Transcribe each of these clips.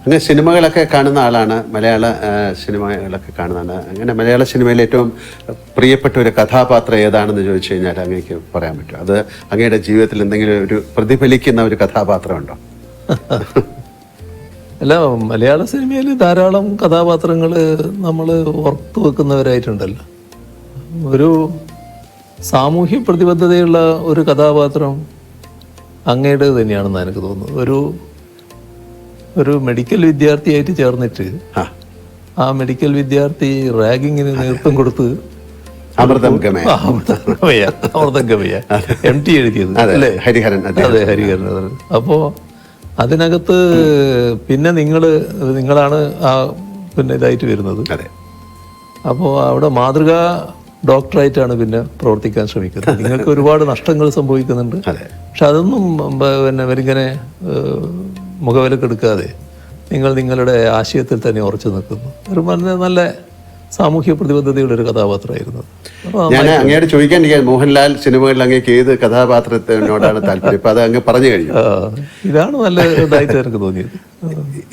അങ്ങനെ സിനിമകളൊക്കെ കാണുന്ന ആളാണ്, മലയാള സിനിമകളൊക്കെ കാണുന്നതാണ്. അങ്ങനെ മലയാള സിനിമയിൽ ഏറ്റവും പ്രിയപ്പെട്ട ഒരു കഥാപാത്രം ഏതാണെന്ന് ചോദിച്ചു കഴിഞ്ഞാൽ അങ്ങേക്ക് പറയാൻ പറ്റും? അത് അങ്ങയുടെ ജീവിതത്തിൽ എന്തെങ്കിലും ഒരു പ്രതിഫലിക്കുന്ന ഒരു കഥാപാത്രമുണ്ടോ? അല്ല, മലയാള സിനിമയിൽ ധാരാളം കഥാപാത്രങ്ങൾ നമ്മൾ ഓർത്തു വെക്കുന്നവരായിട്ടുണ്ടല്ലോ. ഒരു സാമൂഹ്യ പ്രതിബദ്ധതയുള്ള ഒരു കഥാപാത്രം അങ്ങയുടെ തന്നെയാണെന്ന് എനിക്ക് തോന്നുന്നത്. ഒരു മെഡിക്കൽ വിദ്യാർത്ഥിയായിട്ട് ചേർന്നിട്ട് ആ മെഡിക്കൽ വിദ്യാർത്ഥി റാഗിങ്ങിന് നേതൃത്വം കൊടുത്ത് അമൃതം ഗമയ MT എഴുതിയത് അല്ലേ? ഹരിഹരൻ. അതെ, ഹരിഹരൻ. അപ്പോ അതിനകത്ത് പിന്നെ നിങ്ങളാണ് ആ പിന്നെ ഇതായിട്ട് വരുന്നത്. അപ്പോൾ അവിടെ മാതൃകാ ഡോക്ടറായിട്ടാണ് പിന്നെ പ്രവർത്തിക്കാൻ ശ്രമിക്കുന്നത്. നിങ്ങൾക്ക് ഒരുപാട് നഷ്ടങ്ങൾ സംഭവിക്കുന്നുണ്ട്. പക്ഷെ അതൊന്നും പിന്നെ ഇവരിങ്ങനെ മുഖവിലക്കെടുക്കാതെ നിങ്ങൾ നിങ്ങളുടെ ആശയത്തിൽ തന്നെ ഉറച്ചു നിൽക്കുന്നു. ഒരു നല്ല സാമൂഹ്യ പ്രതിബദ്ധതയുള്ള ഒരു കഥാപാത്രമായിരുന്നു. ഞാൻ അങ്ങോട്ട് ചോദിക്കാൻ, മോഹൻലാൽ സിനിമകളിൽ അങ്ങേക്ക് ഏത് കഥാപാത്രത്തിനോടാണ് താല്പര്യം? ഇപ്പൊ അത് അങ്ങ് പറഞ്ഞു കഴിഞ്ഞു. ഇതാണ് നല്ല ഇതായിട്ട് എനിക്ക് തോന്നിയത്.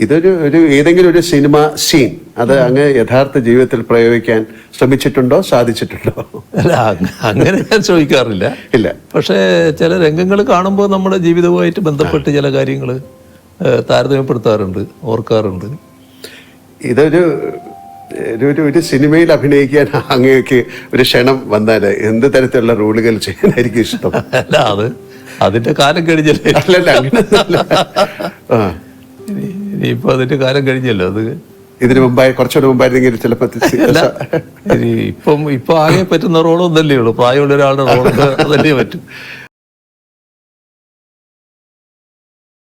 ഇതൊരു ഏതെങ്കിലും ഒരു സിനിമ സീൻ അത് അങ്ങ് യഥാർത്ഥ ജീവിതത്തിൽ പ്രയോഗിക്കാൻ ശ്രമിച്ചിട്ടുണ്ടോ, സാധിച്ചിട്ടുണ്ടോ? അല്ല, അങ്ങനെ ഞാൻ ചോദിക്കാറില്ല. ഇല്ല. പക്ഷേ ചില രംഗങ്ങൾ കാണുമ്പോൾ നമ്മുടെ ജീവിതവുമായിട്ട് ബന്ധപ്പെട്ട് ചില കാര്യങ്ങൾ താരതമ്യപ്പെടുത്താറുണ്ട്, ഓർക്കാറുണ്ട്. ഇതൊരു ഒരു സിനിമയിൽ അഭിനയിക്കാൻ അങ്ങേക്ക് ഒരു ക്ഷണം വന്നാല് എന്ത് തരത്തിലുള്ള റോളുകൾ ചെയ്യാനായിരിക്കും ഇഷ്ടം? അല്ല, അതിന്റെ കാലം കഴിഞ്ഞല്ലേ. അല്ലല്ല, ഇനിയിപ്പോ അതിന്റെ കാലം കഴിഞ്ഞല്ലോ. അത് ഇതിനു മുമ്പായി കുറച്ചുകൂടെ മുമ്പായിരുന്നെങ്കിൽ ചിലപ്പോൾ ഇപ്പൊ ആകെ പറ്റുന്ന റോളൊന്നല്ലേ ഉള്ളൂ. പ്രായമുള്ള ഒരാളുടെ റോളൊക്കെ അതല്ലേ പറ്റും.